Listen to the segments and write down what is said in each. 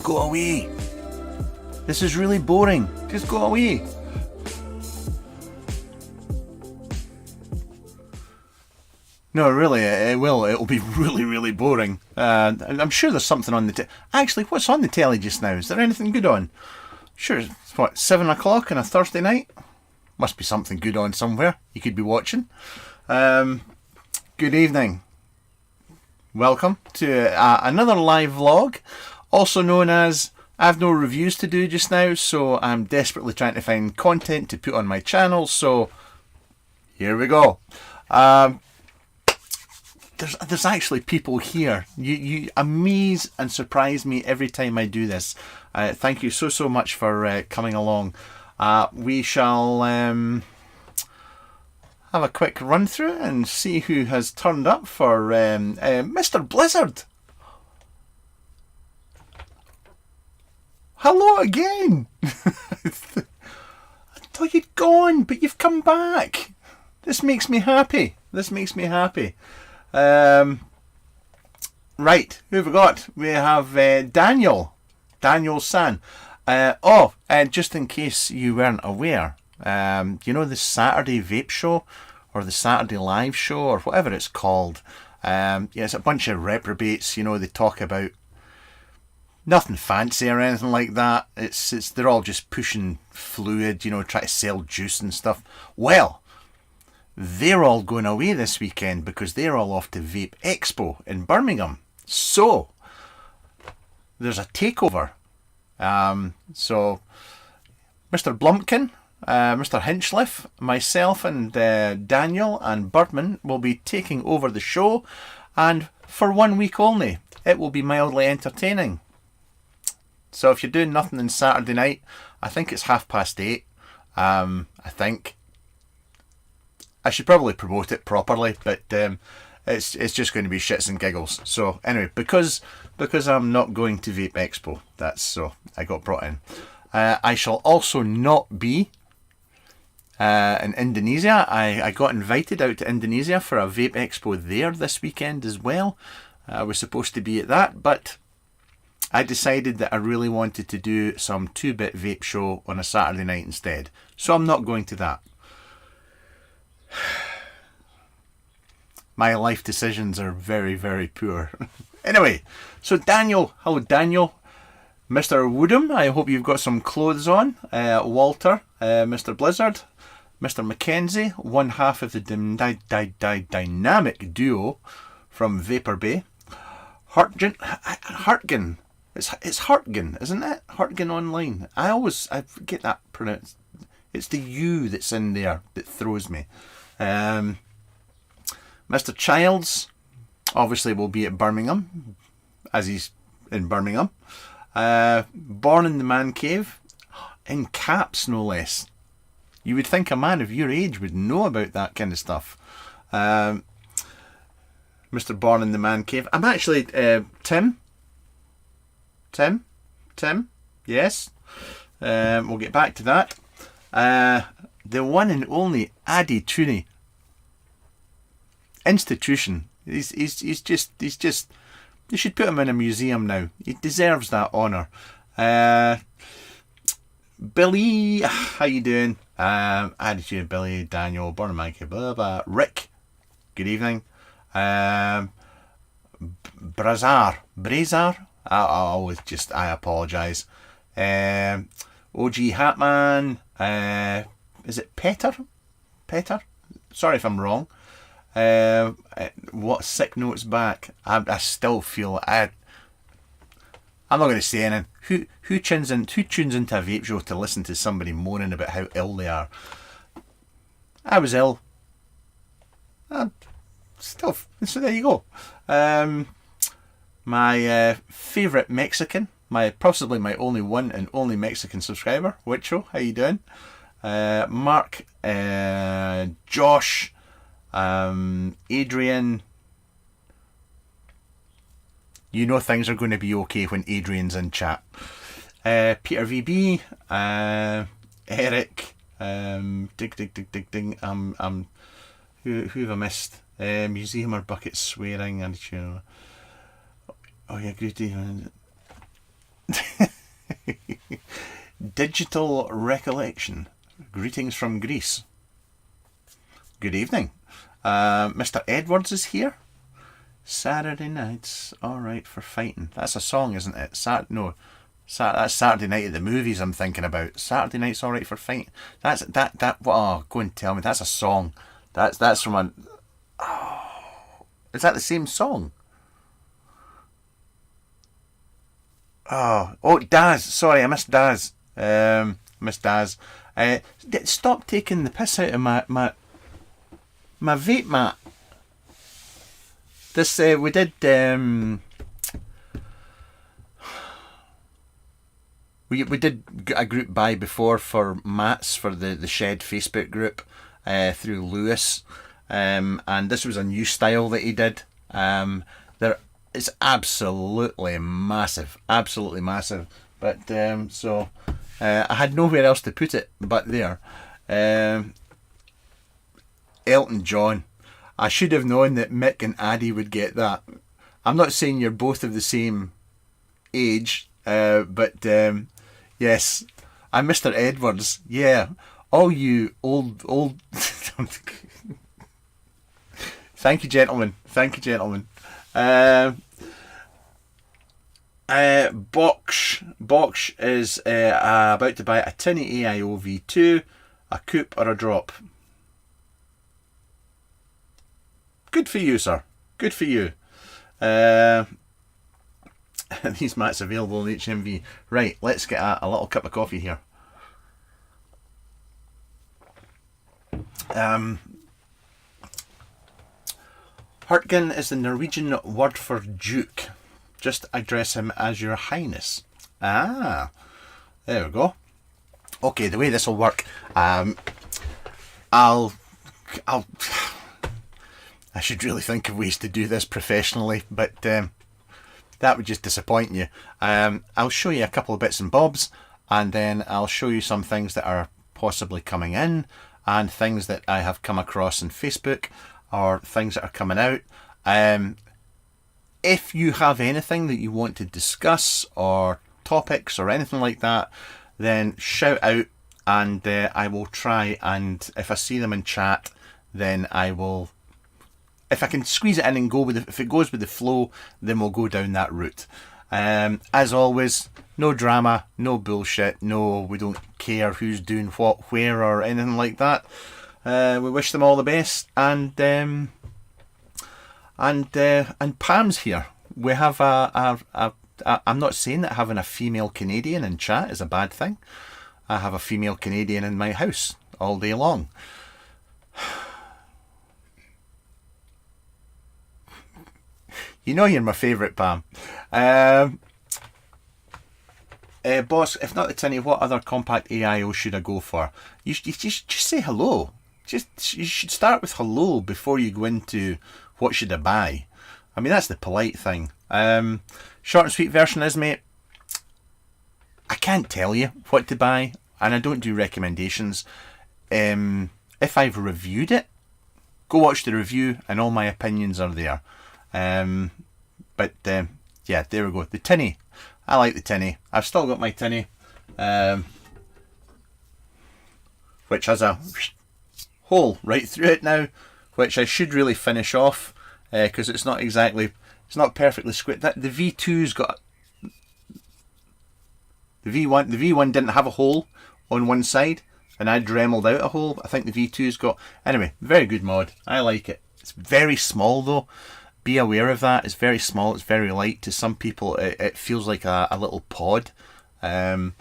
Go away. This is really boring. Just go away. No, really, it will. It'll be really, really boring. I'm sure there's something on the Actually, what's on the telly just now? Is there anything good on? Sure, it's what, 7 o'clock on a Thursday night? Must be something good on somewhere you could be watching. Good evening. Welcome to another live vlog, also known as I've no reviews to do just now, so I'm desperately trying to find content to put on my channel, so here we go. There's actually people here. You amaze and surprise me every time I do this. Thank you so much for coming along. We shall have a quick run through and see who has turned up for Mr. Blizzard. Hello again. I thought you'd gone, but you've come back. This makes me happy. Right, who have we got? We have Daniel San. Just in case you weren't aware, you know the Saturday Vape show or the Saturday Live show or whatever it's called? It's a bunch of reprobates. You know, they talk about nothing fancy or anything like that. They're all just pushing fluid, you know, try to sell juice and stuff. Well, they're all going away this weekend because they're all off to Vape Expo in Birmingham. So there's a takeover. So Mr. Blumpkin, Mr. Hinchliffe, myself and Daniel and Birdman will be taking over the show, and for 1 week only. It will be mildly entertaining. So if you're doing nothing on Saturday night, I think it's 8:30. I think I should probably promote it properly, but it's just going to be shits and giggles. So anyway, because I'm not going to Vape Expo, that's so I got brought in. I shall also not be in Indonesia. I got invited out to Indonesia for a Vape Expo there this weekend as well. I was supposed to be at that, but I decided that I really wanted to do some 2-bit vape show on a Saturday night instead. So I'm not going to that. My life decisions are very, very poor. Anyway, so Daniel, hello Daniel. Mr. Woodham, I hope you've got some clothes on. Walter, Mr. Blizzard, Mr. Mackenzie, one half of the dynamic duo from Vapor Bay. Hartgen. It's Hartgen, isn't it? Hartgen Online. I forget that pronounced. It's the U that's in there that throws me. Mr. Childs obviously will be at Birmingham, as he's in Birmingham. Born in the Man Cave, in caps no less. You would think a man of your age would know about that kind of stuff. Mr. Born in the Man Cave. I'm actually Tim, yes. We'll get back to that. The one and only Addy Tooney. Institution. He's just. You should put him in a museum now. He deserves that honour. Billy, how you doing? Attitude, Billy, Daniel, Born in Mikey, blah blah. Rick, good evening. Brazar. I apologise. OG Hatman. Is it Petter? Sorry if I'm wrong. What sick notes back? I still feel I'm not going to say anything. Who tunes into a vape show to listen to somebody moaning about how ill they are? I was ill. So there you go. My favourite Mexican, possibly my only one and only Mexican subscriber, Wicho, how you doing? Mark, Josh, Adrian. You know things are going to be okay when Adrian's in chat. Peter VB, Eric, ding. Who have I missed? Museum or bucket swearing and oh yeah, good. Digital Recollection. Greetings from Greece. Good evening. Mr. Edwards is here. Saturday nights, alright for fighting. That's a song, isn't it? That's Saturday Night at the Movies I'm thinking about. Saturday night's alright for fighting. Oh, go and tell me. That's a song. That's from a... Oh, is that the same song? Oh, Daz. Sorry, I missed Daz. Missed Daz. Stop taking the piss out of my vape mat. This we did. We did a group buy before for mats for the Shed Facebook group through Lewis, and this was a new style that he did. There is absolutely massive, but so I had nowhere else to put it but there. Elton John. I should have known that Mick and Addy would get that. I'm not saying you're both of the same age, but yes, I'm Mr. Edwards. Yeah, all you old. Thank you, gentlemen. Box is about to buy a tinny AIO V2, a coupe or a drop. Good for you, sir. Good for you. These mats available in HMV. Right, let's get a little cup of coffee here. Hurtgen is the Norwegian word for duke. Just address him as your highness. Ah, there we go. Okay, the way this will work, I should really think of ways to do this professionally, but that would just disappoint you. I'll show you a couple of bits and bobs, and then I'll show you some things that are possibly coming in, and things that I have come across on Facebook, or things that are coming out. If you have anything that you want to discuss, or topics, or anything like that, then shout out, and I will try, and if I see them in chat, then I will... If I can squeeze it in and go with if it goes with the flow, then we'll go down that route. As always, no drama, no bullshit, no, we don't care who's doing what, where, or anything like that. We wish them all the best, and Pam's here. We have I'm not saying that having a female Canadian in chat is a bad thing. I have a female Canadian in my house all day long. You know you're my favourite, Pam. Boss, if not the tinny, what other compact AIO should I go for? You just say hello. You should start with hello before you go into what should I buy. I mean, that's the polite thing. Short and sweet version is, mate, I can't tell you what to buy, and I don't do recommendations. If I've reviewed it, go watch the review, and all my opinions are there. Yeah, there we go. The tinny. I like the tinny. I've still got my tinny, which has a hole right through it now, which I should really finish off, because it's not perfectly square. The V2's got the V1 didn't have a hole on one side, and I dremeled out a hole. I think the V2's got... Anyway, very good mod. I like it. It's very small though. Be aware of that. It's very small. It's very light. To some people, it feels like a little pod, and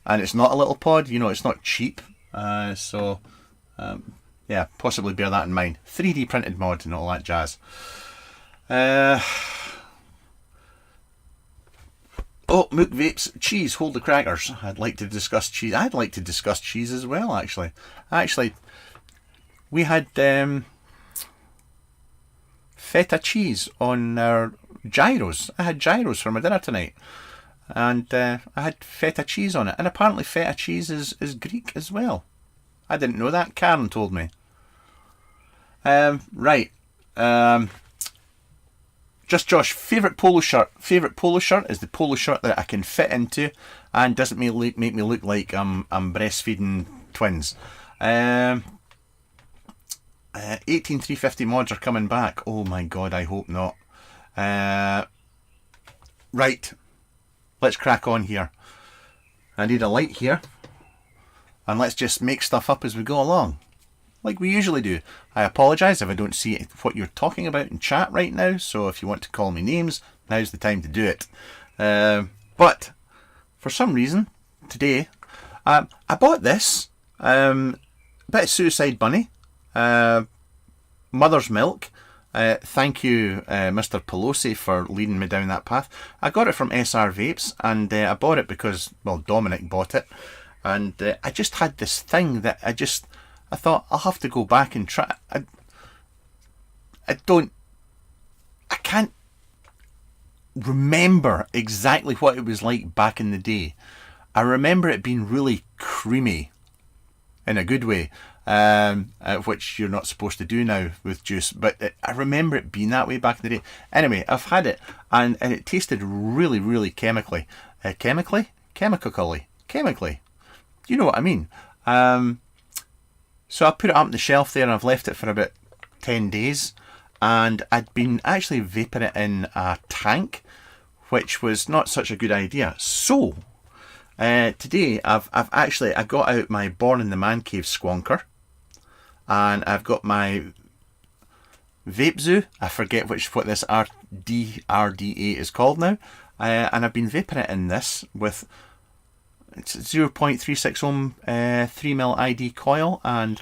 it's not a little pod. You know, it's not cheap. Yeah, possibly bear that in mind. 3D printed mod and all that jazz. Oh, Mook Vapes, cheese, hold the crackers. I'd like to discuss cheese. I'd like to discuss cheese as well, actually. We had feta cheese on our gyros. I had gyros for my dinner tonight, and I had feta cheese on it, and apparently feta cheese is Greek as well. I didn't know that. Karen told me. Right. Just Josh, favourite polo shirt. Favourite polo shirt is the polo shirt that I can fit into and doesn't make me look like I'm breastfeeding twins. 18350 mods are coming back. Oh my god, I hope not. Right, let's crack on here. I need a light here, and let's just make stuff up as we go along, like we usually do. I apologise if I don't see what you're talking about in chat right now, so if you want to call me names, now's the time to do it. But for some reason today, I bought this bit of Suicide Bunny, Mother's Milk. Thank you, Mr. Pelosi, for leading me down that path. I got it from SR Vapes, and I bought it because, well, Dominic bought it, and I just had this thing that I thought I'll have to go back and try. I can't remember exactly what it was like back in the day. I remember it being really creamy, in a good way, which you're not supposed to do now with juice, but I remember it being that way back in the day. Anyway, I've had it, and it tasted really, really chemically. Chemically? You know what I mean. So I put it up on the shelf there, and I've left it for about 10 days, and I'd been actually vaping it in a tank, which was not such a good idea. So today I got out my Born in the Man Cave Squonker, and I've got my Vape Zoo. I forget what this RDA is called now, and I've been vaping it in this with, it's 0.36 ohm 3mm ID coil, and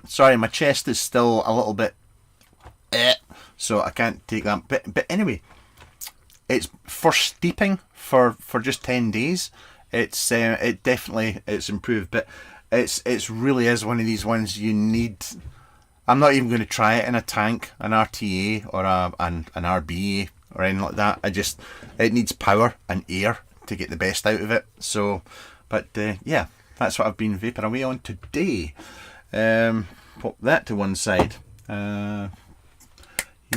sorry, my chest is still a little bit so I can't take that, but anyway, it's for steeping for just 10 days. It's it's improved, but it's really is one of these ones you need. I'm not even going to try it in a tank, an RTA or an RBA or anything like that. It needs power and air to get the best out of it. So, but yeah, that's what I've been vaping away on today. Put that to one side. You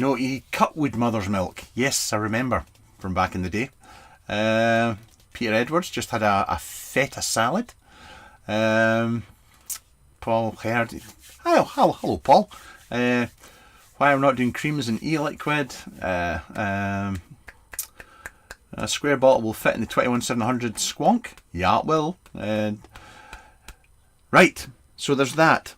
know, you cut wood Mother's Milk. Yes, I remember from back in the day. Peter Edwards just had a feta salad. Paul Herd. Hello, Paul. Why I'm not doing creams and e-liquid. A square bottle will fit in the 21700 Squonk. Yeah, it will. Right, so there's that.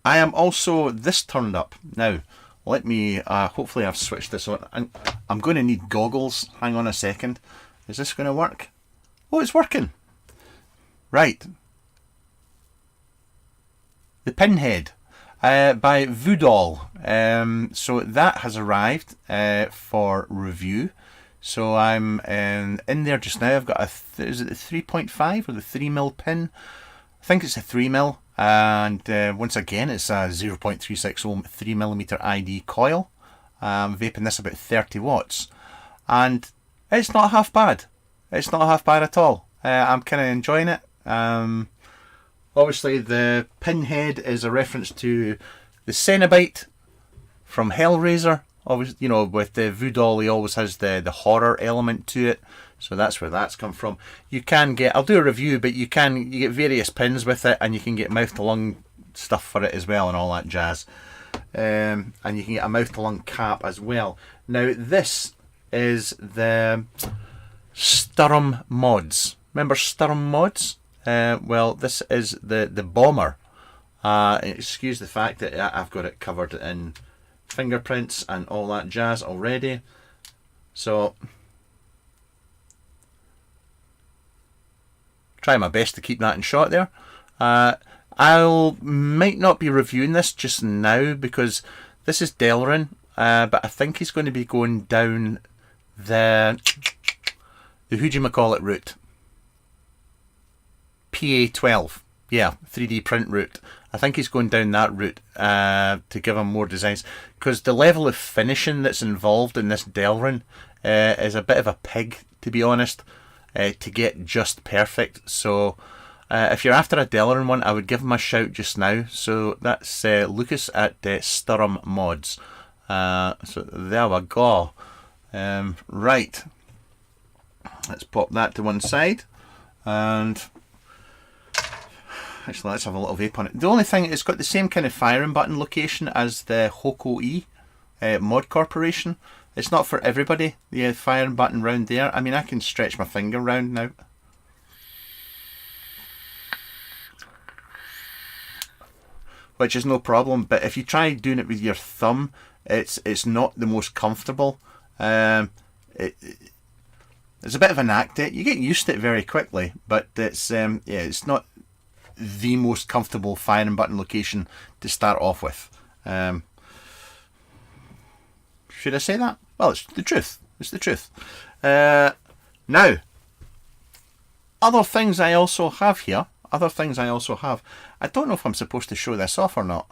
I am also this turned up. Now, let me, hopefully I've switched this on. I'm going to need goggles. Hang on a second. Is this going to work? Oh, it's working. Right. The Pinhead by Voodoo. So that has arrived for review. So I'm in there just now. I've got is it the 3.5 or the 3mm pin? I think it's a 3mm. And once again, it's a 0.36 ohm 3mm ID coil. I'm vaping this about 30 watts. And it's not half bad. It's not half bad at all. I'm kind of enjoying it. Obviously, the Pinhead is a reference to the Cenobite from Hellraiser. Obviously, you know, with the Voodoo, he always has the horror element to it. So that's where that's come from. You can get, I'll do a review, but you get various pins with it, and you can get mouth to lung stuff for it as well, and all that jazz. And you can get a mouth to lung cap as well. Now this is the Sturm Mods. Remember Sturm Mods? Well, this is the bomber. Excuse the fact that I've got it covered in fingerprints and all that jazz already. So try my best to keep that in shot there. Might not be reviewing this just now because this is Delrin, but I think he's going to be going down the who'd-you-call-it route. PA12, yeah, 3D print route. I think he's going down that route to give him more designs, because the level of finishing that's involved in this Delrin is a bit of a pig, to be honest, to get just perfect. So if you're after a Delrin one, I would give him a shout just now. So that's Lucas at Sturm Mods. So there we go. Right, let's pop that to one side, and actually let's have a little vape on it. The only thing, it's got the same kind of firing button location as the Hoko E Mod Corporation. It's not for everybody, the firing button round there. I mean, I can stretch my finger round now. Which is no problem, but if you try doing it with your thumb, it's not the most comfortable. It's a bit of an act. You get used to it very quickly, but it's yeah, it's not the most comfortable firing button location to start off with. Should I say that? Well, it's the truth. It's the truth. Now, other things I also have here. Other things I also have. I don't know if I'm supposed to show this off or not.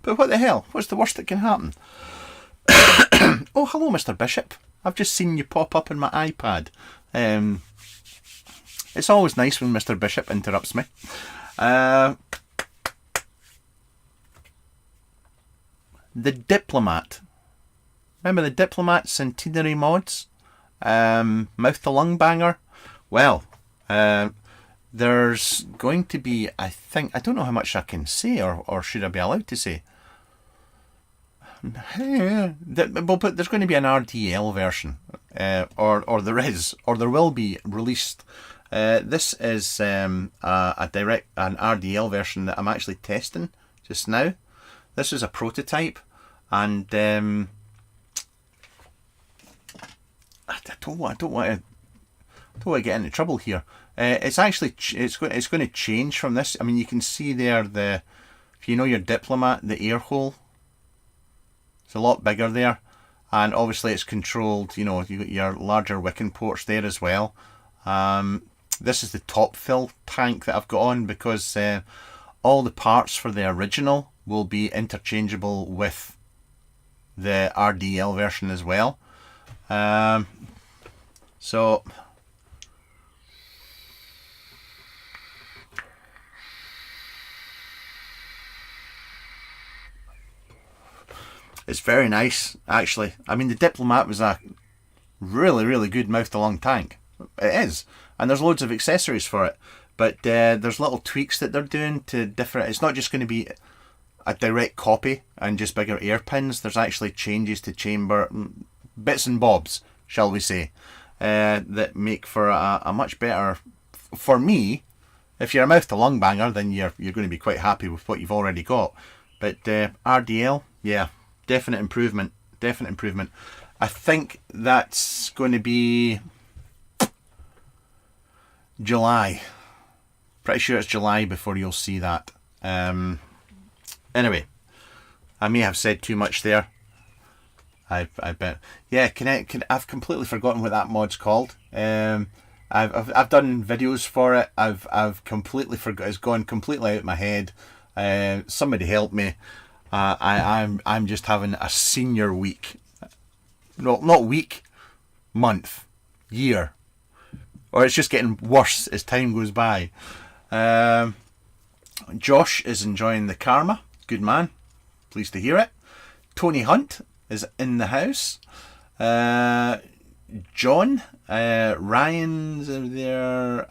But what the hell? What's the worst that can happen? Oh, hello, Mr. Bishop. I've just seen you pop up on my iPad. It's always nice when Mr. Bishop interrupts me. The Diplomat. Remember the Diplomat Centenary Mods? Mouth to Lung Banger? Well, there's going to be, I think, I don't know how much I can say, or should I be allowed to say? Well, but there's going to be an RDL version, or there is, or there will be released. This is an RDL version that I'm actually testing just now. This is a prototype, and I don't want to get into trouble here. It's actually it's going to change from this. I mean, you can see there if you know your Diplomat, the air hole. It's a lot bigger there, and obviously it's controlled. You know, you got your larger wicking ports there as well. This is the top fill tank that I've got on, because all the parts for the original will be interchangeable with the RDL version as well. So it's very nice, actually. I mean, the Diplomat was a really, really good mouth to lung tank. It is, and there's loads of accessories for it. But there's little tweaks that they're doing to different. It's not just going to be a direct copy and just bigger air pins. There's actually changes to chamber, bits and bobs, shall we say, that make for a much better. For me, if you're a mouth to lung banger, then you're going to be quite happy with what you've already got. But RDL, yeah. Definite improvement. Definite improvement. I think that's going to be July. Pretty sure it's July before you'll see that. Anyway, I may have said too much there. I bet. Yeah, I've completely forgotten what that mod's called. I've done videos for it. I've completely forgot. It's gone completely out of my head. Somebody help me. I'm just having a senior week. No, not week, month, year. Or it's just getting worse as time goes by. Josh is enjoying the karma. Good man. Pleased to hear it. Tony Hunt is in the house. John, Ryan's there.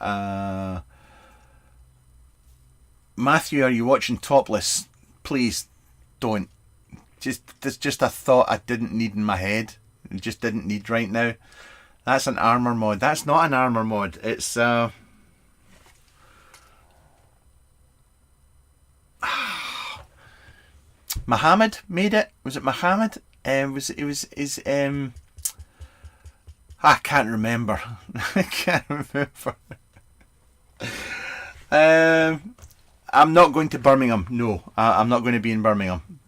Matthew, are you watching Topless? Please don't. There's just a thought I didn't need in my head. I just didn't need right now. That's an armor mod. That's not an armor mod. It's Muhammad made it. Was it Muhammad? I can't remember. I can't remember. I'm not going to Birmingham. No, I'm not going to be in Birmingham.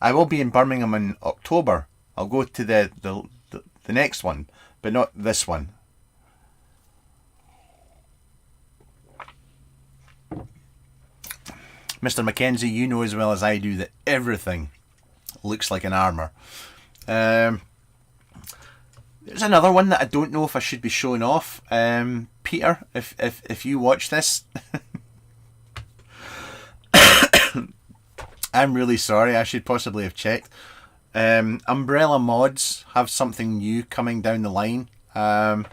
I will be in Birmingham in October. I'll go to the next one, but not this one. Mr. Mackenzie, you know as well as I do that everything looks like an armour. There's another one that I don't know if I should be showing off. Peter, if you watch this, I'm really sorry. I should possibly have checked. Umbrella Mods have something new coming down the line. I'm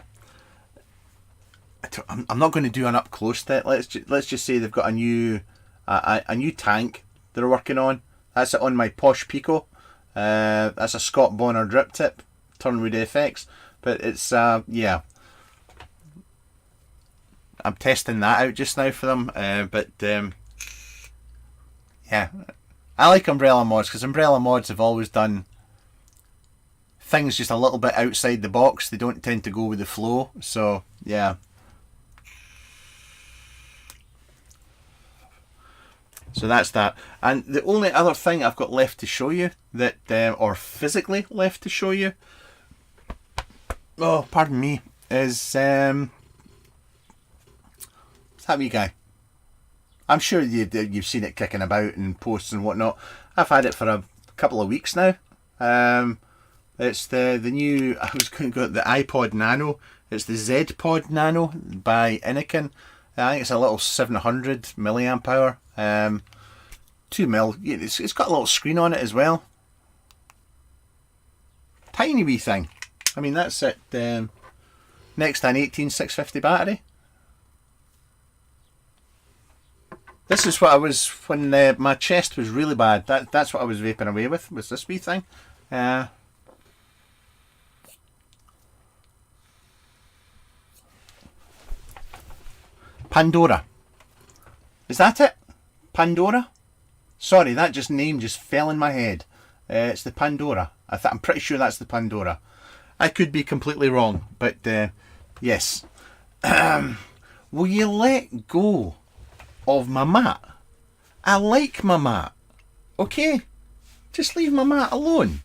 not going to do an up close to it. Let's just say they've got a new tank they're working on. That's it on my Posh Pico. That's a Scott Bonner drip tip, Turnwood FX. But it's yeah, I'm testing that out just now for them. Yeah, I like Umbrella Mods because Umbrella Mods have always done things just a little bit outside the box. They don't tend to go with the flow. So yeah. So that's that. And the only other thing I've got left to show you that, or physically left to show you, oh, pardon me, is that wee guy. I'm sure you've seen it kicking about in posts and whatnot. I've had it for a couple of weeks now. It's the new, I was going to go the iPod Nano. It's the Zed Pod Nano by Inikin. I think it's a little 700 milliamp hour. 2 mil. It's got a little screen on it as well. Tiny wee thing. I mean, that's it. Next to an 18650 battery. This is what I was when my chest was really bad. That's what I was vaping away with. Was this wee thing? Pandora. Is that it? Pandora? Sorry, that name just fell in my head. It's the Pandora. I'm pretty sure that's the Pandora. I could be completely wrong, but yes. Will you let go of my mat? I like my mat. Okay? Just leave my mat alone.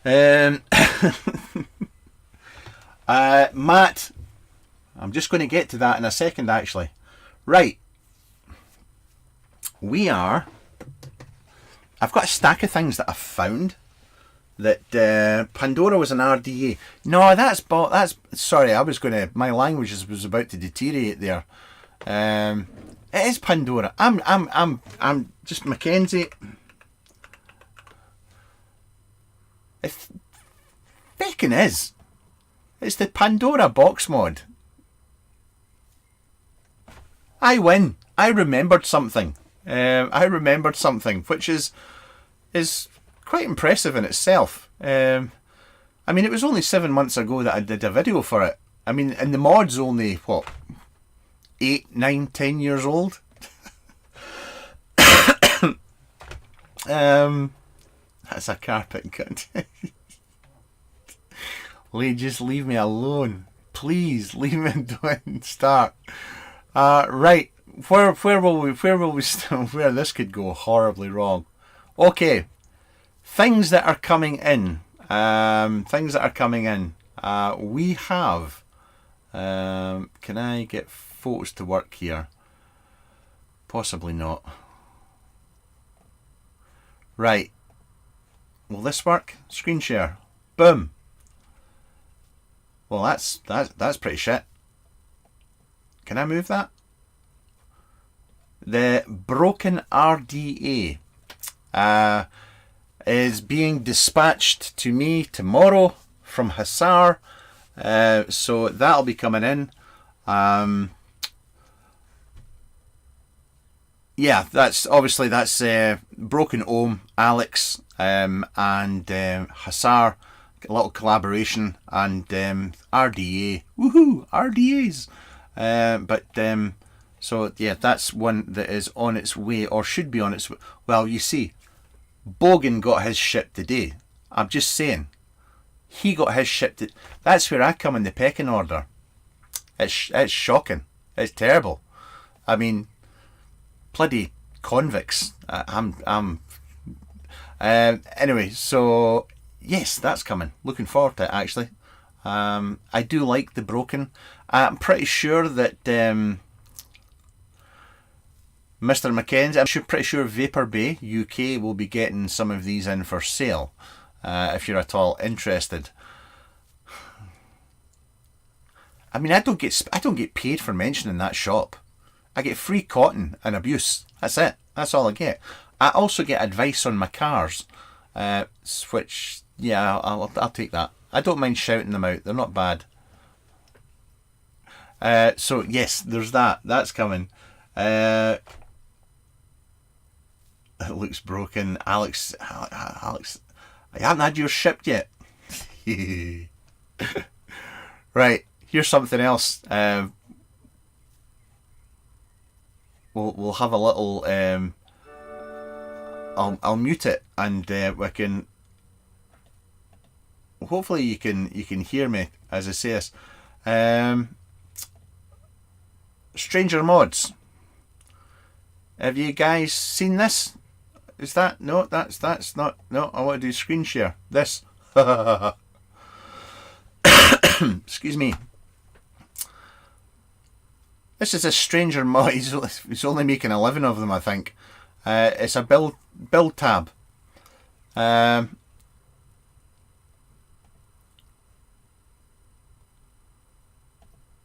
Matt, I'm just going to get to that in a second actually. Right. I've got a stack of things that I've found that Pandora was an RDA. No, that's sorry, my language was about to deteriorate there. It is Pandora. I'm just Mackenzie. It feckin' is. It's the Pandora box mod. I win. I remembered something. Which is quite impressive in itself. I mean, it was only 7 months ago that I did a video for it. I mean, and the mod's only, what, 8, 9, 10 years old? That's a carpet cut. Just leave me alone. Please, leave me don't start. Right. Where will we start? Where this could go horribly wrong. Okay. Things that are coming in. We have. Can I get photos to work here? Possibly not. Right. Will this work? Screen share. Boom. Well, that's pretty shit. Can I move that? The broken RDA is being dispatched to me tomorrow from Hussar, so that'll be coming in. Yeah, that's Broken Ohm, Alex, and Hussar, a little collaboration, and RDA, woohoo, RDAs. So yeah, that's one that is on its way, or should be on its way. Well, you see, Bogan got his ship today. I'm just saying, he got his ship. That's where I come in the pecking order. It's shocking. It's terrible. I mean, bloody convicts. Anyway, so yes, that's coming. Looking forward to it actually. I do like the broken. I'm pretty sure that Mr. Mackenzie, I'm pretty sure Vapor Bay UK will be getting some of these in for sale, if you're at all interested. I mean, I don't get paid for mentioning that shop. I get free cotton and abuse. That's it. That's all I get. I also get advice on my cars, which, yeah, I'll take that. I don't mind shouting them out. They're not bad. So yes, there's that. That's coming. It looks broken. Alex, I haven't had yours shipped yet. Right, here's something else. We'll have a little. I'll mute it, and we can. Hopefully you can hear me as I say this. Stranger Mods. Have you guys seen this? Is that no? That's not. No, I want to do screen share. This. Excuse me. This is a Stranger Mod. He's only making 11 of them, I think. It's a build tab. Now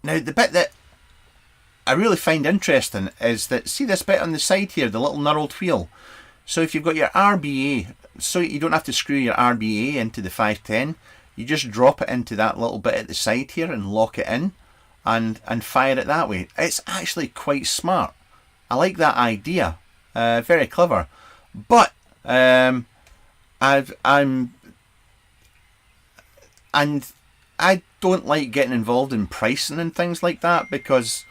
the bit that I really find interesting is that, see this bit on the side here, the little knurled wheel. So if you've got your RBA, so you don't have to screw your RBA into the 510, you just drop it into that little bit at the side here and lock it in and fire it that way. It's actually quite smart. I like that idea. Very clever. But and I don't like getting involved in pricing and things like that, because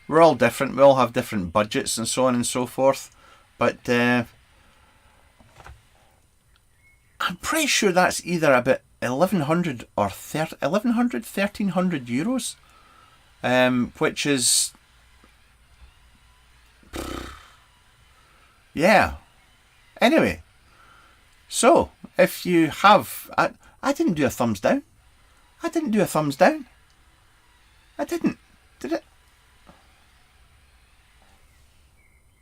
we're all different. We all have different budgets and so on and so forth. But I'm pretty sure that's either about 1,100 or 1,300 euros, which is, yeah. Anyway, so if you have, I didn't do a thumbs down. I didn't do a thumbs down. I didn't. Did it?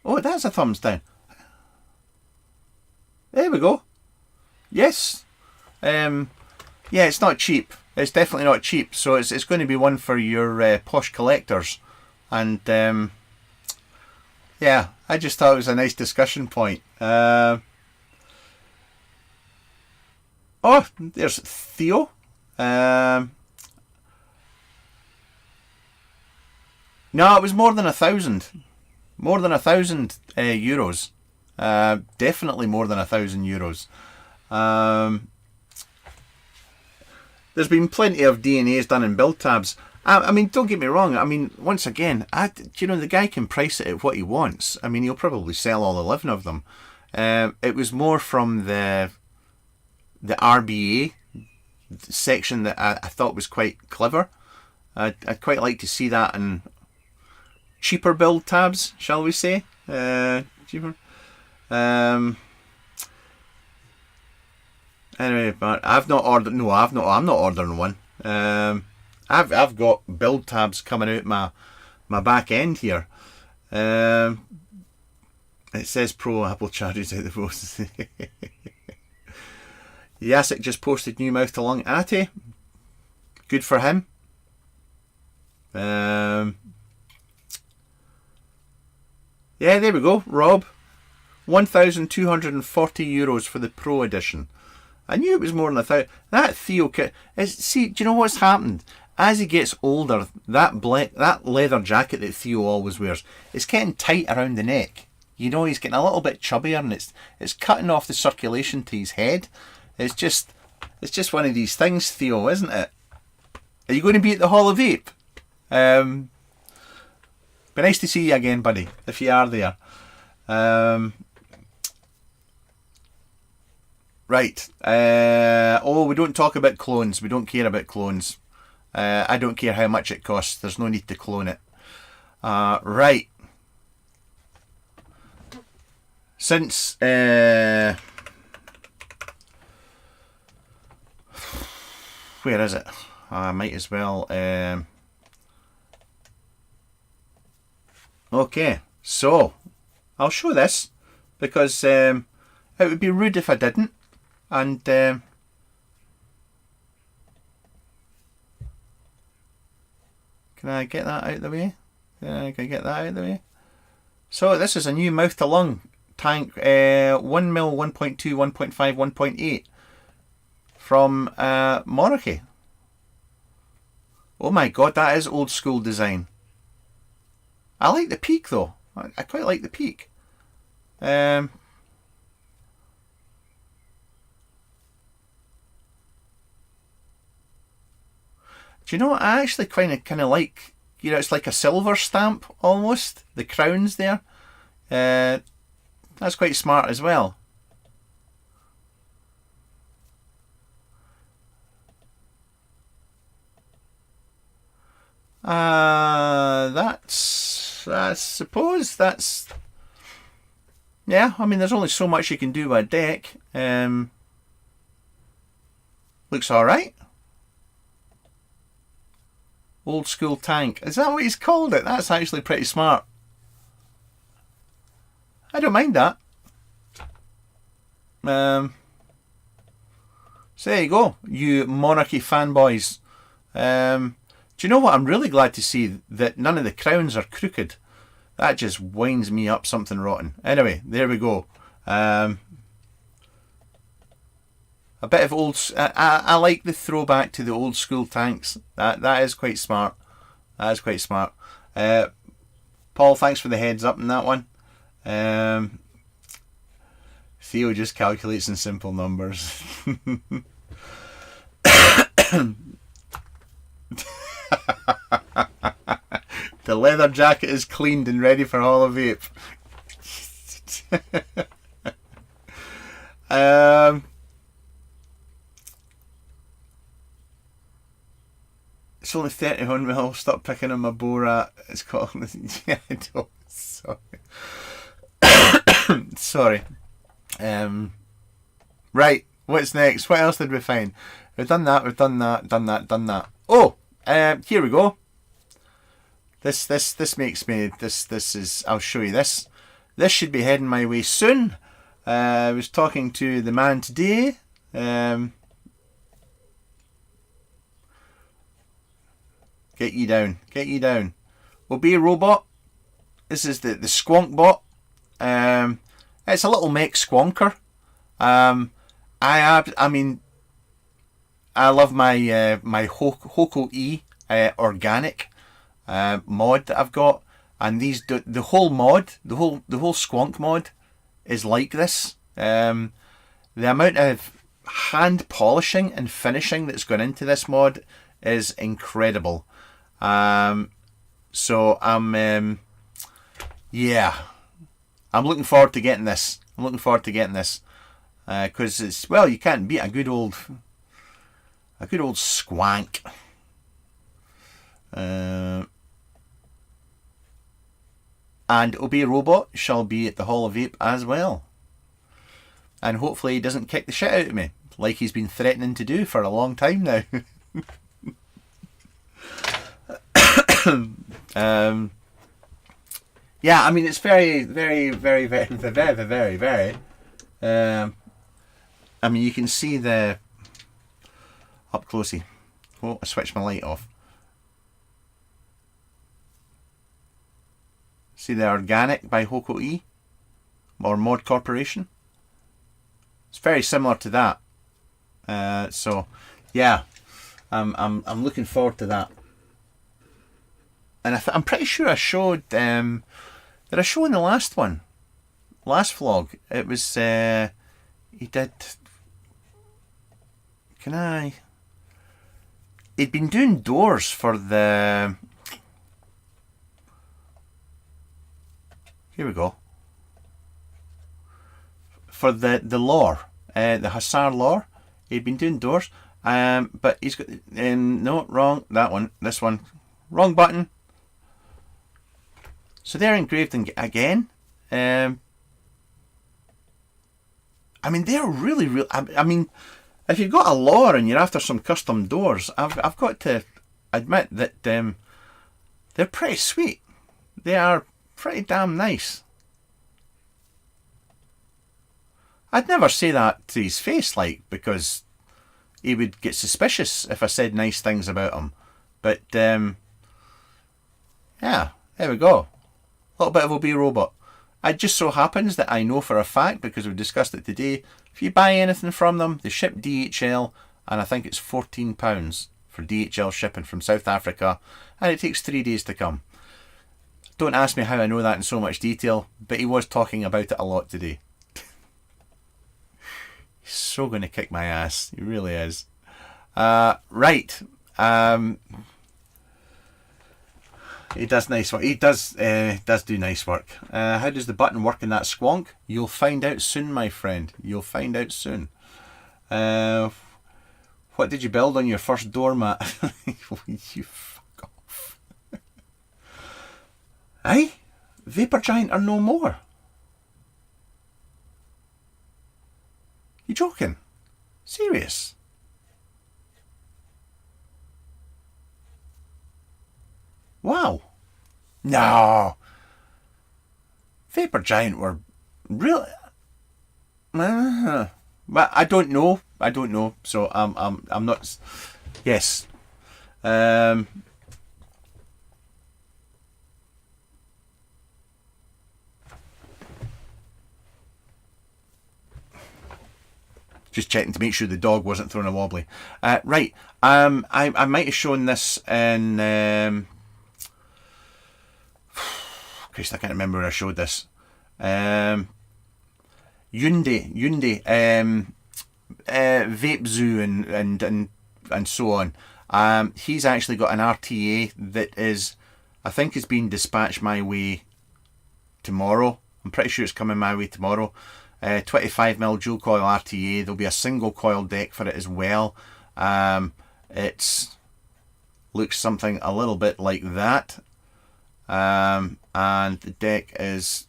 Oh, that's a thumbs down. There we go. Yes. Yeah, it's not cheap. It's definitely not cheap. So it's going to be one for your posh collectors. And yeah, I just thought it was a nice discussion point. Oh, there's Theo. No, it was more than 1,000. More than 1,000 euros. Definitely more than 1,000 euros. There's been plenty of DNAs done in build tabs. I mean, don't get me wrong. I mean, once again, you know, the guy can price it at what he wants. I mean, he'll probably sell all 11 of them. It was more from the RBA section that I thought was quite clever. I'd quite like to see that in cheaper build tabs, shall we say? Cheaper. Anyway, but I've not ordered. No, I'm not ordering one. I've got build tabs coming out my back end here. It says Pro Apple charges out the post. Yasik just posted new mouth to lung Atty. Good for him. Yeah, there we go. Rob, 1,240 euros for the Pro edition. I knew it was more than 1,000. That Theo kit is. See, do you know what's happened? As he gets older, that leather jacket that Theo always wears, it's getting tight around the neck. You know, he's getting a little bit chubbier, and it's cutting off the circulation to his head. It's just one of these things, Theo, isn't it? Are you going to be at the Hall of Vape? Be nice to see you again, buddy, if you are there. Right. Oh, we don't talk about clones. We don't care about clones. I don't care how much it costs. There's no need to clone it. Right. Since where is it? I might as well. Okay, so I'll show this because it would be rude if I didn't. And can I get that out of the way? Yeah, can I get that out of the way? So this is a new mouth to lung tank, 1 mil, 1.2, 1.5, 1.8 from Monarchy. Oh my god, that is old school design. I like the peak though. I quite like the peak. Do you know what? I actually kind of like, you know, it's like a silver stamp almost. The crowns there. That's quite smart as well. I suppose that's, yeah, I mean, there's only so much you can do with a deck. Looks alright. Old school tank. Is that what he's called it? That's actually pretty smart. I don't mind that. So there you go, you Monarchy fanboys. Do you know what? I'm really glad to see that none of the crowns are crooked. That just winds me up something rotten. Anyway, there we go. A bit of old. I like the throwback to the old school tanks. That is quite smart. That is quite smart. Paul, thanks for the heads up on that one. Theo just calculates in simple numbers. The leather jacket is cleaned and ready for Hall of Vape. It's only 31 mil. Stop picking on my Borat. It's called. Yeah, I don't. Sorry. Sorry. Right. What's next? What else did we find? We've done that. We've done that. Done that. Done that. Oh, here we go. This makes me. This is. I'll show you this. This should be heading my way soon. I was talking to the man today. Get you down. Get you down. Obey Robot. This is the Squonk Bot. It's a little mech squonker. I mean, I love my my Hoko E organic mod that I've got, and the whole mod, the whole Squonk mod is like this. The amount of hand polishing and finishing that's gone into this mod is incredible. So yeah, I'm looking forward to getting this. I'm looking forward to getting this because it's, well, you can't beat a good old squank. And Obey Robot shall be at the Hall of Vape as well. And hopefully he doesn't kick the shit out of me, like he's been threatening to do for a long time now. Yeah, I mean, it's very, very, very, very, very, very, very. I mean, you can see the up closey. Oh, I switched my light off. See the organic by Hoko E or Mod Corporation. It's very similar to that. So yeah, I'm looking forward to that. And I'm pretty sure I showed. Did I show in the last one? Last vlog. It was. He did. Can I? He'd been doing doors for the. Here we go. For the lore, the Hussar lore, he'd been doing doors. But he's got no, wrong. That one. This one. Wrong button. So they're engraved again. I mean, they're really, really. I mean, if you've got a lore and you're after some custom doors, I've got to admit that they're pretty sweet. They are pretty damn nice. I'd never say that to his face, like, because he would get suspicious if I said nice things about him. But, yeah, there we go. A little bit of OB Robot. It just so happens that I know for a fact, because we've discussed it today, if you buy anything from them, they ship DHL, and I think it's £14 for DHL shipping from South Africa, and it takes 3 days to come. Don't ask me how I know that in so much detail, but he was talking about it a lot today. He's so going to kick my ass. He really is. Right. He does nice work. He does do nice work. How does the button work in that Squonk? You'll find out soon, my friend. You'll find out soon. What did you build on your first doormat? You fuck off. Aye? Vapor Giant are no more. You joking? Serious? Wow. No. Vapor Giant were really. But I don't know. I don't know. So I'm not. Yes. Just checking to make sure the dog wasn't throwing a wobbly. Right. I might have shown this in. Christ, I can't remember where I showed this. Jundi, Vape Zoo and so on. He's actually got an RTA that is, I think, is being dispatched my way tomorrow. I'm pretty sure it's coming my way tomorrow. 25mm dual coil RTA. There'll be a single coil deck for it as well. It's looks something a little bit like that. And the deck is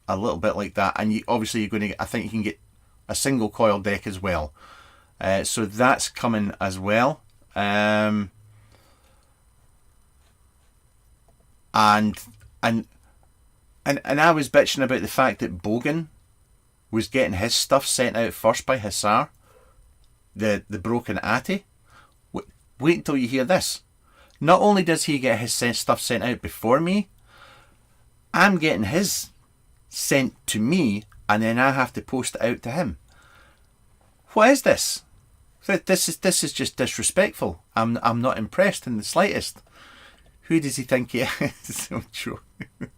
a little bit like that, and obviously you're going to get, I think you can get a single coil deck as well, so that's coming as well. And I was bitching about the fact that Bogan was getting his stuff sent out first by Hussar, the broken Atty. Wait until you hear this. Not only does he get his stuff sent out before me, I'm getting his sent to me, and then I have to post it out to him. What is this? This is just disrespectful. I'm not impressed in the slightest. Who does he think he is? I'm joking.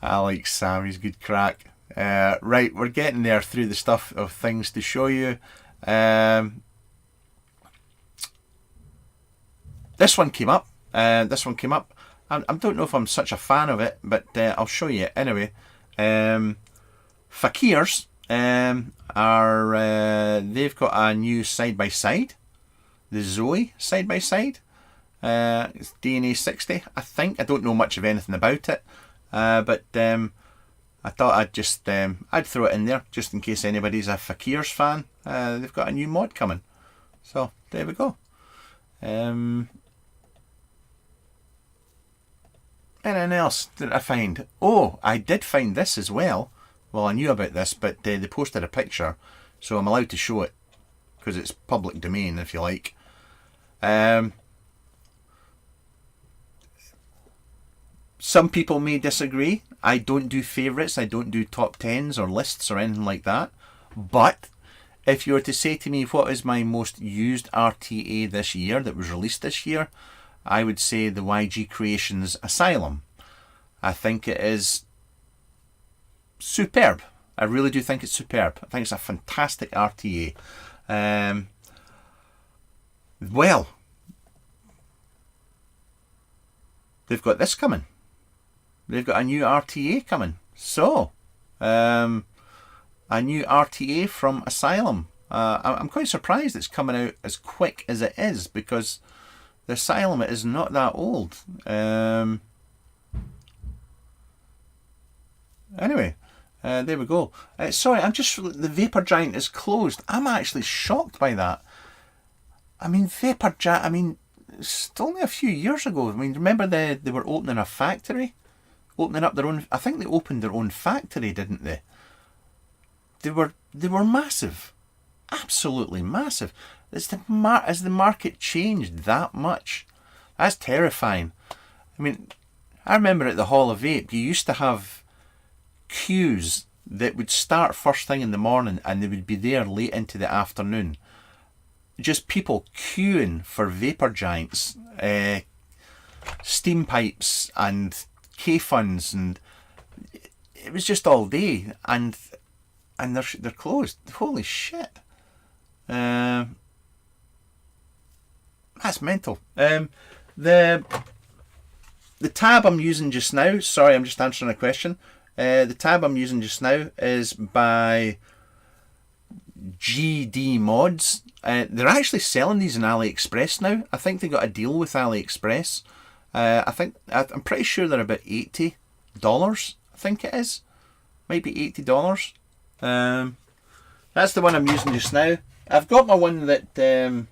I like Sam. He's good crack. Right, we're getting there through the stuff of things to show you. This one came up. I don't know if I'm such a fan of it, but I'll show you it anyway. Fakirs they've got a new side-by-side. The Zoe side-by-side. It's DNA 60, I think. I don't know much of anything about it. But I thought I'd just I'd throw it in there just in case anybody's a Fakirs fan. They've got a new mod coming. So there we go. Anything else did I find? Oh, I did find this as well. Well, I knew about this, but they posted a picture, so I'm allowed to show it because it's public domain, if you like. Some people may disagree. I don't do favourites. I don't do top 10s or lists or anything like that. But if you were to say to me, what is my most used RTA this year that was released this year, I would say the YG Creations Asylum. I think it is superb. I really do think it's superb. I think it's a fantastic RTA. Well, they've got this coming. They've got a new RTA coming. So, a new RTA from Asylum. I'm quite surprised it's coming out as quick as it is, because the Asylum is not that old. Anyway, there we go. Sorry, the Vapor Giant is closed. I'm actually shocked by that. I mean, Vapor Giant, it's only a few years ago. I mean, remember they were opening a factory opening up their own. I think they opened their own factory, didn't they? They were massive, absolutely massive. Has the market changed that much? That's terrifying. I mean, I remember at the Hall of Vape, you used to have queues that would start first thing in the morning and they would be there late into the afternoon. Just people queuing for vapor giants, steam pipes and K-Funs, and it was just all day, and they're closed. Holy shit. That's mental. The tab I'm using just now, sorry, I'm just answering a question. The tab I'm using just now is by GD Mods. They're actually selling these in AliExpress now. I think they got a deal with AliExpress. I'm pretty sure they're about $80. I think it is. Might be $80. That's the one I'm using just now. I've got my one that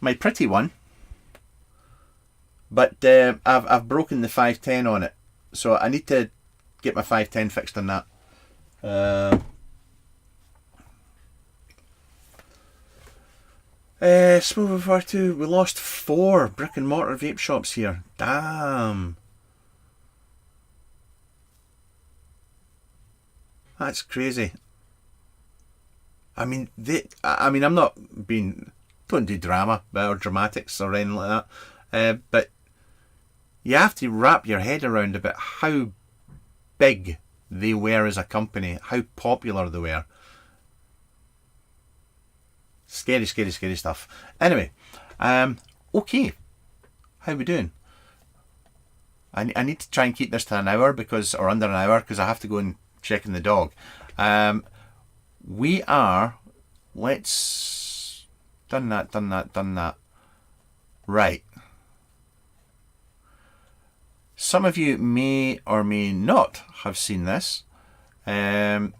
my pretty one, but I've broken the 510 on it, so I need to get my 510 fixed on that. Smooth over to, we lost 4 brick and mortar vape shops here. Damn. That's crazy. I mean, I'm not being, don't do drama or dramatics or anything like that, but you have to wrap your head around about how big they were as a company, how popular they were. Scary, scary, scary stuff. Anyway, okay, how we doing? I need to try and keep this to an hour, or under an hour, because I have to go and check in the dog. We are, let's, done that. Right. Some of you may or may not have seen this. The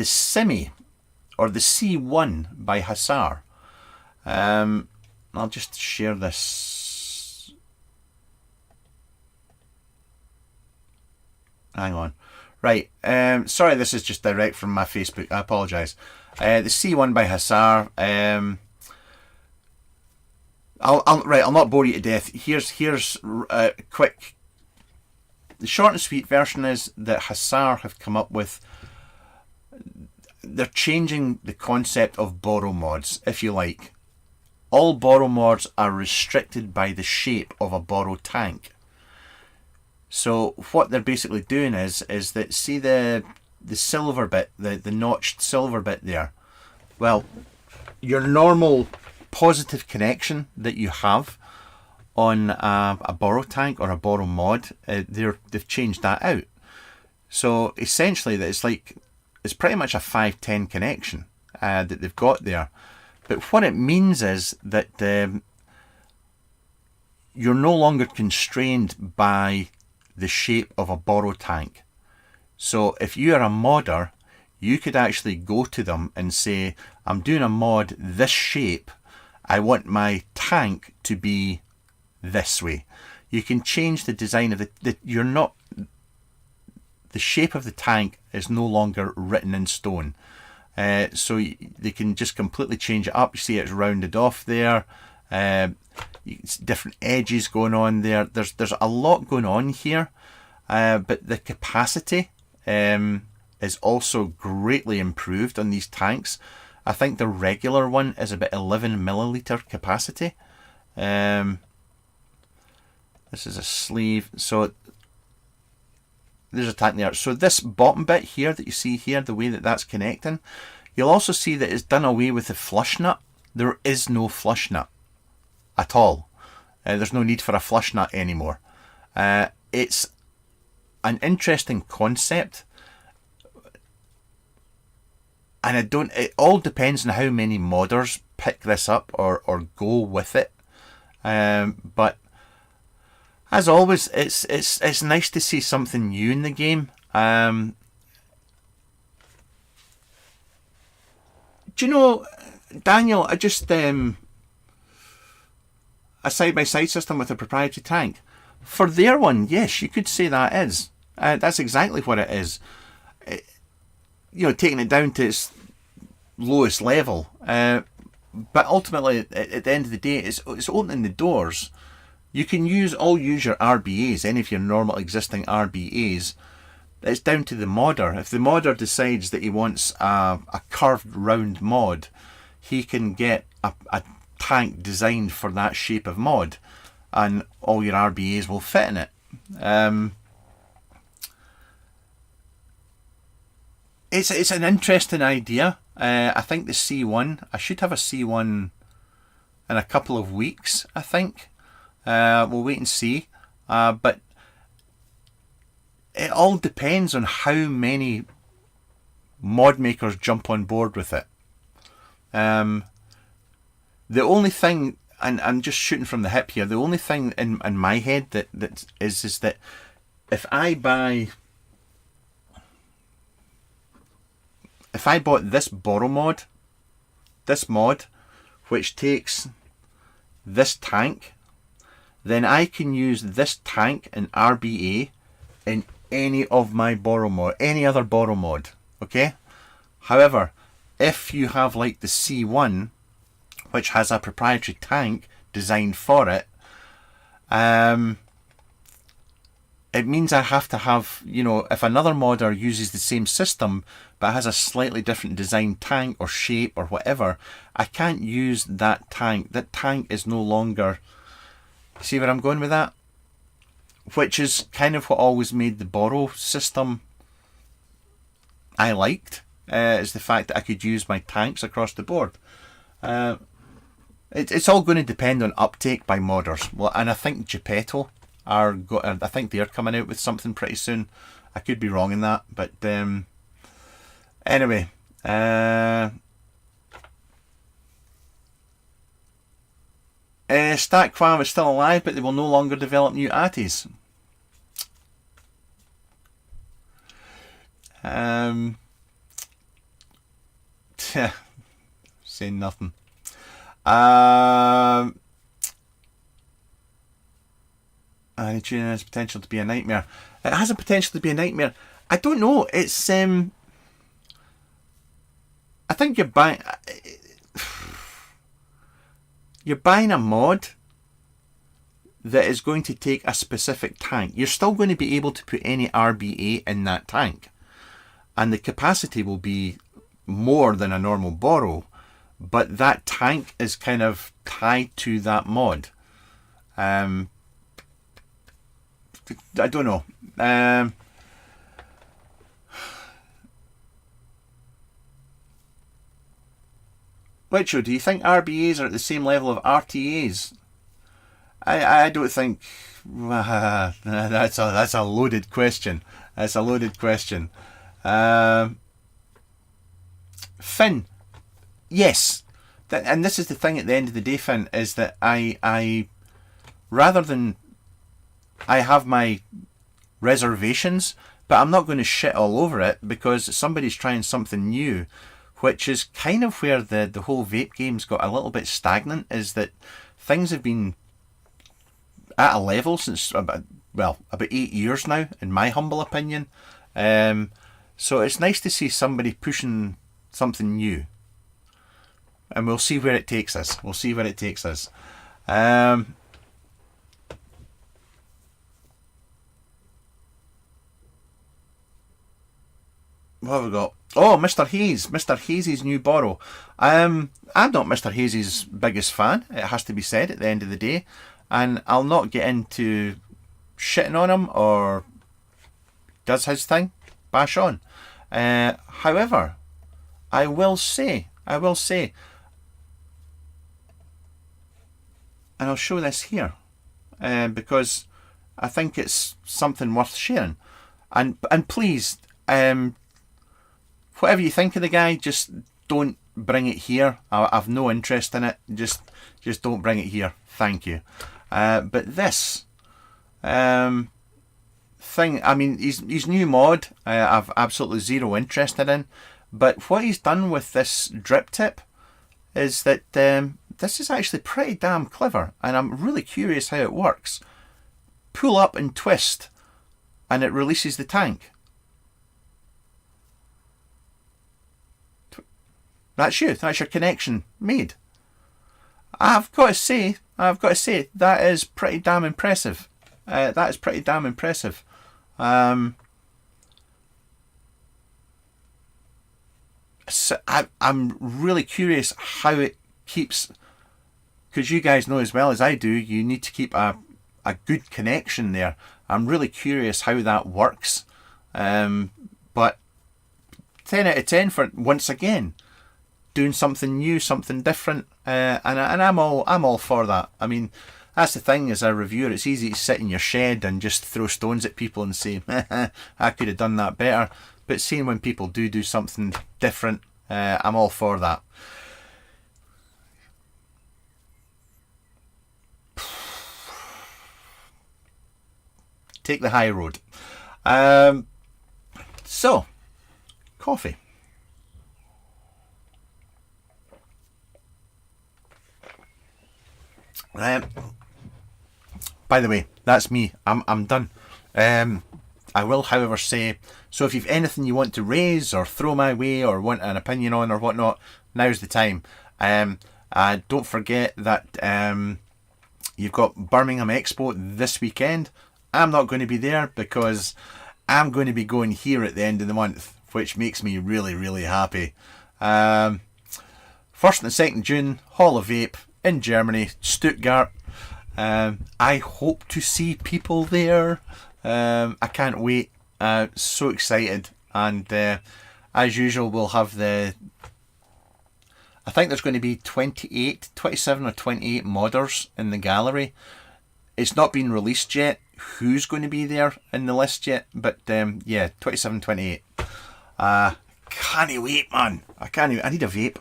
Simi, or the C1 by Hussar. I'll just share this. Hang on. Right, sorry, this is just direct from my Facebook. I apologise. The C1 by Hussar. I'll not bore you to death. Here's a quick. The short and sweet version is that Hussar have come up with. They're changing the concept of borrow mods, if you like. All borrow mods are restricted by the shape of a borrow tank. So what they're basically doing is that, see the silver bit, the notched silver bit there. Well, your normal positive connection that you have on a borrow tank or a borrow mod, they've changed that out. So essentially, that it's pretty much a 510 connection that they've got there. But what it means is that you're no longer constrained by the shape of a borrow tank. So if you are a modder, you could actually go to them and say, I'm doing a mod this shape, I want my tank to be this way. You can change the design of the shape of the tank is no longer written in stone. So they can just completely change it up. You see it's rounded off there. Different edges going on there. There's a lot going on here. But the capacity is also greatly improved on these tanks. I think the regular one is about 11 milliliter capacity. This is a sleeve. So there's a tank there. So this bottom bit here that you see here, the way that that's connecting, you'll also see that it's done away with the flush nut. There is no flush nut at all. There's no need for a flush nut anymore. It's an interesting concept. And it all depends on how many modders pick this up or go with it. But as always, it's nice to see something new in the game. Do you know, Daniel, I just a side-by-side system with a proprietary tank. For their one, yes, you could say that is. That's exactly what it is. You know, taking it down to its lowest level. But ultimately, at the end of the day, it's opening the doors. You can use your RBAs, any of your normal existing RBAs. It's down to the modder. If the modder decides that he wants a curved round mod, he can get a tank designed for that shape of mod, and all your RBAs will fit in it. It's an interesting idea. I think the C1, I should have a C1 in a couple of weeks, I think. We'll wait and see. But it all depends on how many mod makers jump on board with it. The only thing, and I'm just shooting from the hip here, the only thing in my head that is that if I bought this borrow mod, this mod, which takes this tank, then I can use this tank and RBA in any of my borrow mod, any other borrow mod, okay? However, if you have like the C1, which has a proprietary tank designed for it, it means I have to have, you know, if another modder uses the same system but has a slightly different design tank or shape or whatever, I can't use that tank. That tank is no longer... See where I'm going with that? Which is kind of what always made the borrow system I liked, is the fact that I could use my tanks across the board. It's all going to depend on uptake by modders. Well, and I think Geppetto I think they're coming out with something pretty soon. I could be wrong in that, but anyway. StatQuam is still alive, but they will no longer develop new ATIs. Saying nothing. It has potential to be a nightmare. It has a potential to be a nightmare. I don't know. It's I think you're buying a mod that is going to take a specific tank. You're still going to be able to put any RBA in that tank, and the capacity will be more than a normal borrow, but that tank is kind of tied to that mod. I don't know. Whicho, do you think RBAs are at the same level of RTAs? I don't think. That's a loaded question. That's a loaded question. Finn, yes. And this is the thing at the end of the day, Finn, is that I rather than I have my reservations, but I'm not going to shit all over it because somebody's trying something new, which is kind of where the whole vape game's got a little bit stagnant, is that things have been at a level since about 8 years now, in my humble opinion. So it's nice to see somebody pushing something new. And we'll see where it takes us. We'll see where it takes us. What have we got? Oh, Mr. Hayes. Mr. Hayes' new borrow. I'm not Mr. Hayes' biggest fan, it has to be said at the end of the day. And I'll not get into shitting on him or does his thing. Bash on. However, I will say, and I'll show this here, because I think it's something worth sharing. And please, whatever you think of the guy, just don't bring it here. I've no interest in it. Just don't bring it here. Thank you. But this thing, I mean, his new mod, I've absolutely zero interest in. But what he's done with this drip tip is that this is actually pretty damn clever, and I'm really curious how it works. pull up and twist and it releases the tank. That's you. That's your connection made. I've got to say, that is pretty damn impressive. That is pretty damn impressive. So I'm really curious how it keeps, because you guys know as well as I do, you need to keep a good connection there. I'm really curious how that works. But 10 out of 10 for, once again, doing something new, something different, and I'm all for that. I mean, that's the thing as a reviewer, it's easy to sit in your shed and just throw stones at people and say, I could have done that better. But seeing when people do something different, I'm all for that. Take the high road. So, coffee. By the way, that's me. I'm done. I will, however, say, so if you've anything you want to raise or throw my way or want an opinion on or whatnot, now's the time. Don't forget that you've got Birmingham Expo this weekend. I'm not going to be there because I'm going to be going here at the end of the month, which makes me really, really happy. 1st and 2nd June, Hall of Vape in Germany, Stuttgart. I hope to see people there. I can't wait. So excited. And as usual, we'll have I think there's going to be 27 or 28 modders in the gallery. It's not been released yet who's going to be there in the list yet, but yeah, 27, 28. Can't wait, man. I need a vape.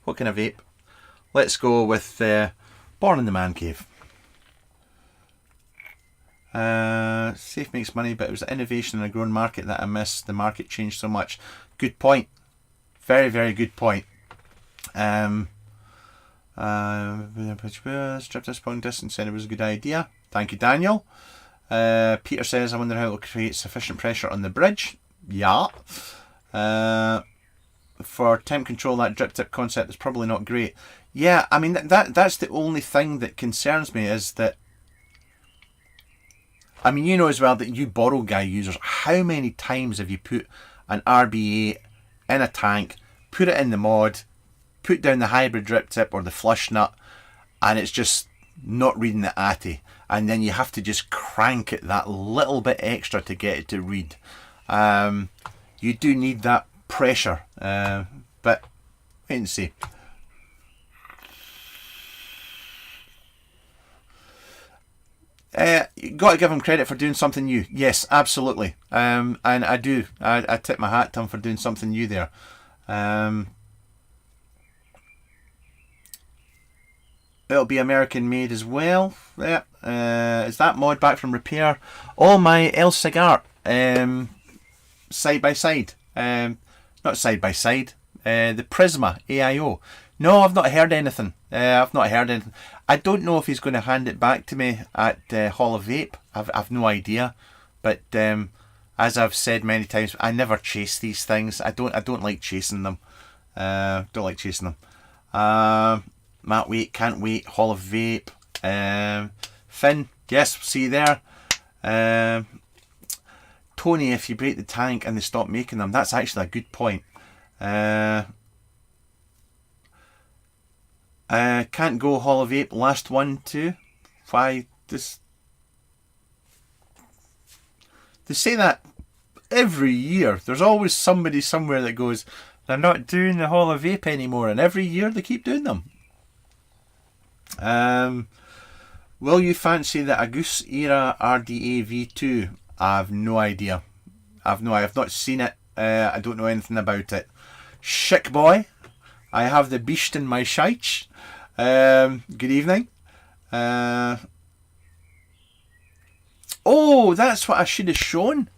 What kind of vape? Let's go with Born in the Man Cave. Safe makes money, but it was the innovation in a growing market that I missed. The market changed so much. Good point. Very, very good point. Strip this point distance said it was a good idea. Thank you, Daniel. Peter says, I wonder how it will create sufficient pressure on the bridge. Yeah. For temp control, that drip tip concept is probably not great. Yeah, I mean, that's the only thing that concerns me is that, I mean, you know as well that you borrow guy users, how many times have you put an RBA in a tank, put it in the mod, put down the hybrid drip tip or the flush nut, and it's just not reading the ATI, and then you have to just crank it that little bit extra to get it to read. You do need that pressure, but wait and see. You got to give him credit for doing something new. Yes, absolutely. And I do. I tip my hat to him for doing something new there. It'll be American made as well. Yeah. Is that mod back from repair? Oh, my El Cigar. Side by side. Not side by side. The Prisma AIO. No, I've not heard anything. I don't know if he's going to hand it back to me at Hall of Vape. I've no idea. But as I've said many times, I never chase these things. I don't like chasing them. Matt, wait, can't wait. Hall of Vape. Finn, yes, see you there. Tony, if you break the tank and they stop making them, that's actually a good point. Can't go Hall of Vape, last one too. Why this? They say that every year. There's always somebody somewhere that goes, they're not doing the Hall of Vape anymore, and every year they keep doing them. Will you fancy the August era RDA V2? I have no idea. I have not seen it. I don't know anything about it. Chic boy, I have the beast in my shite. Good evening. Oh, that's what I should have shown.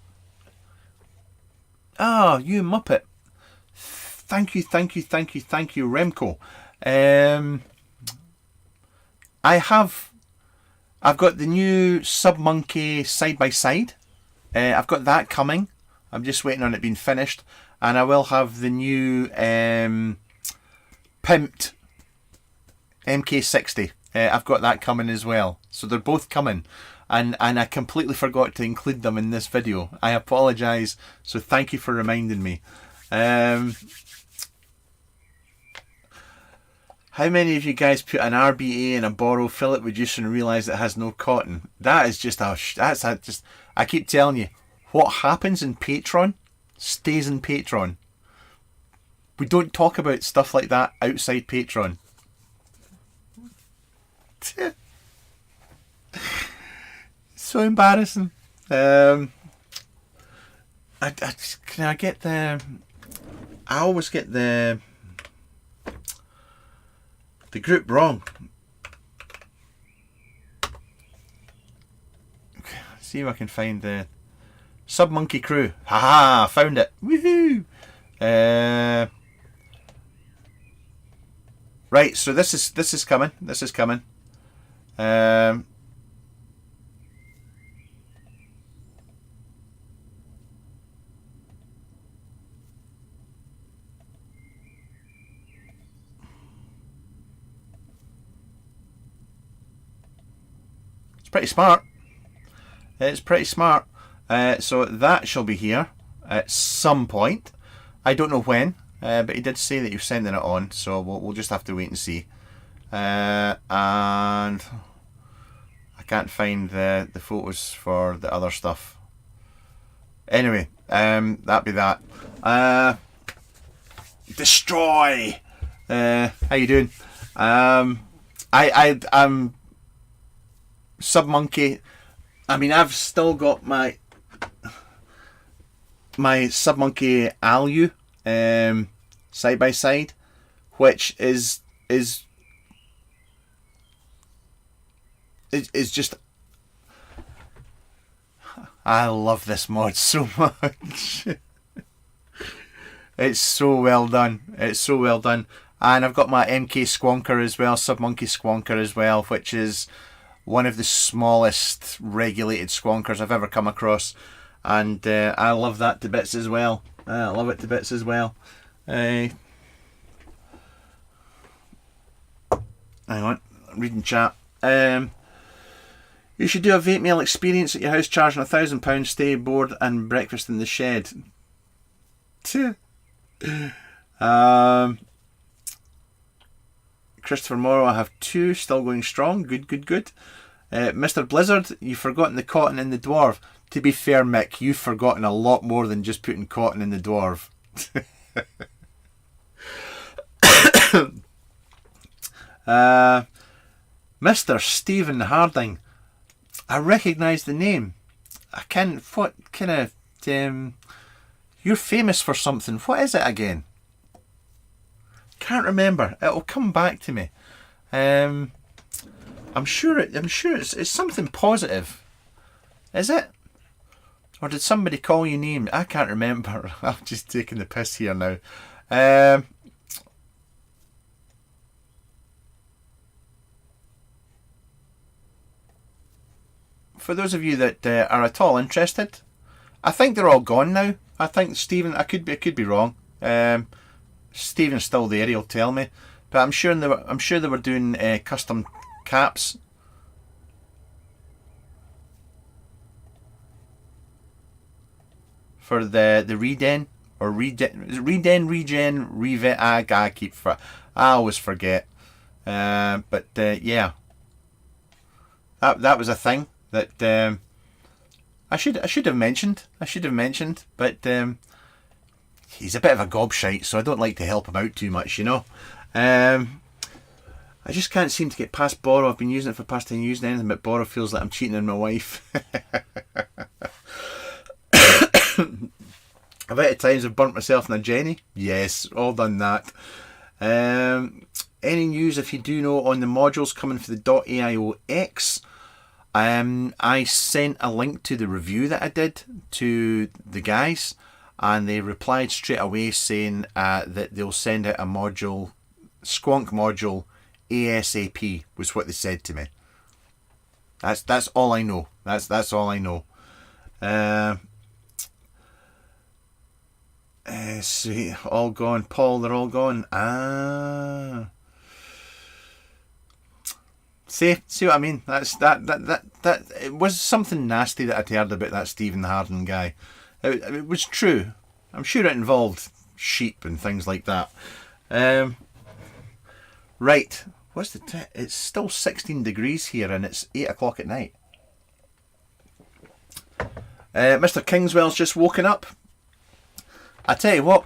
Ah, you muppet. Thank you, Remco. I have I've got the new Sub-Monkey side-by-side. I've got that coming. I'm just waiting on it being finished. And I will have the new pimped MK60. I've got that coming as well. So they're both coming. And I completely forgot to include them in this video. I apologise. So thank you for reminding me. How many of you guys put an RBA in a Boro, fill it with juice and realise it has no cotton? That is just I keep telling you, what happens in Patreon stays in Patreon. We don't talk about stuff like that outside Patreon. So embarrassing. Can I get the... I always get the group wrong. Okay, see if I can find the Sub-Monkey crew. Haha, found it. Woohoo! Right, so this is coming. This is coming. Pretty smart. It's pretty smart. So that shall be here at some point. I don't know when, but he did say that you're sending it on, so we'll just have to wait and see. And I can't find the photos for the other stuff. Anyway, that be that. Destroy. How you doing? I'm Sub-Monkey. I mean, I've still got my Sub-Monkey Alu side by side, which is just, I love this mod so much. It's so well done. It's so well done. And I've got my MK Squonker as well, Sub-Monkey Squonker as well, which is one of the smallest regulated squonkers I've ever come across, and I love that to bits as well. I love it to bits as well. Hang on, I'm reading chat. You should do a vape mail experience at your house, charging £1,000, stay, board and breakfast in the shed. Christopher Morrow, I have 2, still going strong. Good, good, good. Mr. Blizzard, you've forgotten the cotton in the dwarf. To be fair, Mick, you've forgotten a lot more than just putting cotton in the dwarf. Mr. Stephen Harding, I recognise the name. I can't. What kind of? You're famous for something. What is it again? Can't remember. It'll come back to me. I'm sure it's something positive. Is it? Or did somebody call you names? I can't remember. I'm just taking the piss here now. For those of you that are at all interested, I think they're all gone now. I think Stephen, I could be wrong. Stephen's still there, he'll tell me. But I'm sure they were doing custom caps. For the regen or regen revet. I always forget. But yeah, that was a thing that I should have mentioned. But he's a bit of a gobshite, so I don't like to help him out too much, you know. I just can't seem to get past Boro. I've been using it for the past 10 years and anything but Boro feels like I'm cheating on my wife. I've had times I've burnt myself in a Jenny. Yes, all done that. Any news, if you do know, on the modules coming for the .aio-X? I sent a link to the review that I did to the guys, and they replied straight away saying that they'll send out a module, Squonk module, ASAP, was what they said to me. That's all I know. That's all I know. See, all gone. Paul, they're all gone. See what I mean? That it was something nasty that I'd heard about that Stephen Harden guy. It was true. I'm sure it involved sheep and things like that. Right. What's the it's still 16 degrees here and it's 8 o'clock at night. Mr. Kingswell's just woken up. I tell you what,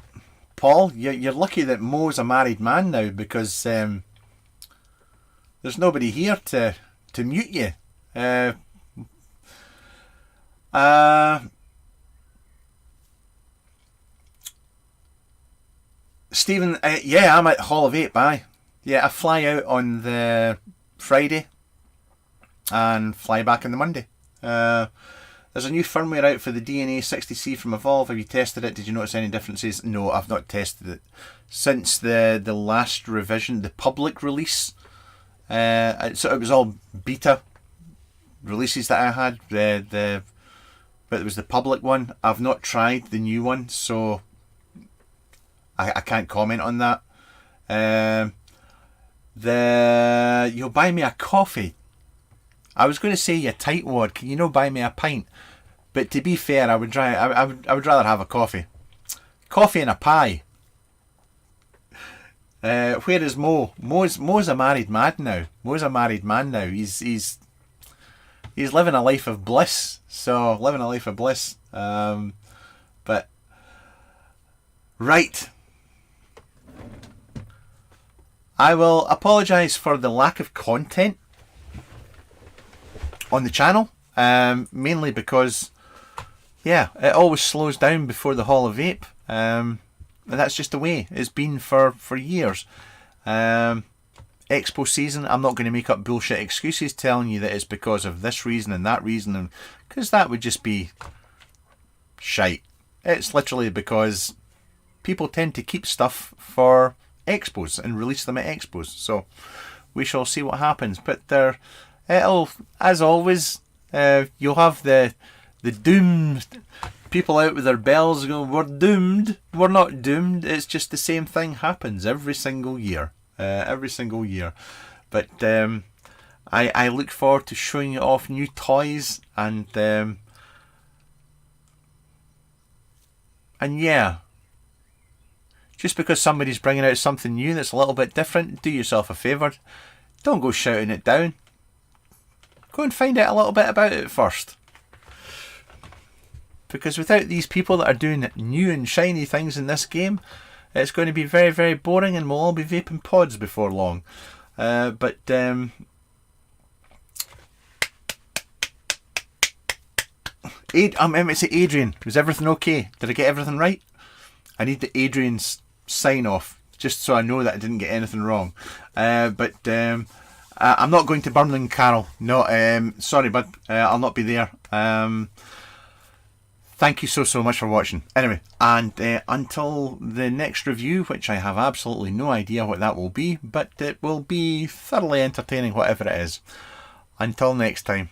Paul, you're lucky that Mo's a married man now, because there's nobody here to mute you. Stephen, yeah, I'm at Hall of Vape, aye. Yeah, I fly out on the Friday and fly back on the Monday. There's a new firmware out for the DNA 60C from Evolve. Have you tested it? Did you notice any differences? No, I've not tested it. Since the last revision, the public release, so it was all beta releases that I had, but it was the public one. I've not tried the new one, so I can't comment on that. You'll buy me a coffee. I was going to say, you tightwad, can you not buy me a pint? But to be fair, I would rather have a coffee. Coffee and a pie. Where is Mo? Mo's a married man now. Mo's a married man now. He's living a life of bliss. So, living a life of bliss. But, right. I will apologise for the lack of content on the channel, mainly because, yeah, it always slows down before the Hall of Vape, and that's just the way it's been for years. Expo season, I'm not going to make up bullshit excuses telling you that it's because of this reason and that reason, and because that would just be shite. It's literally because people tend to keep stuff for expos and release them at expos, so we shall see what happens. But it'll, as always, you'll have the doomed people out with their bells going, we're doomed. We're not doomed. It's just the same thing happens every single year. But I look forward to showing you off new toys, and yeah, just because somebody's bringing out something new that's a little bit different, do yourself a favour, don't go shouting it down. Go and find out a little bit about it first. Because without these people that are doing new and shiny things in this game, it's going to be very, very boring, and we'll all be vaping pods before long. I meant to say Adrian. Was everything okay? Did I get everything right? I need the Adrian's sign off, just so I know that I didn't get anything wrong. I'm not going to Birmingham, Carol. No, sorry, bud. I'll not be there. Thank you so much for watching. Anyway, and until the next review, which I have absolutely no idea what that will be, but it will be thoroughly entertaining, whatever it is. Until next time.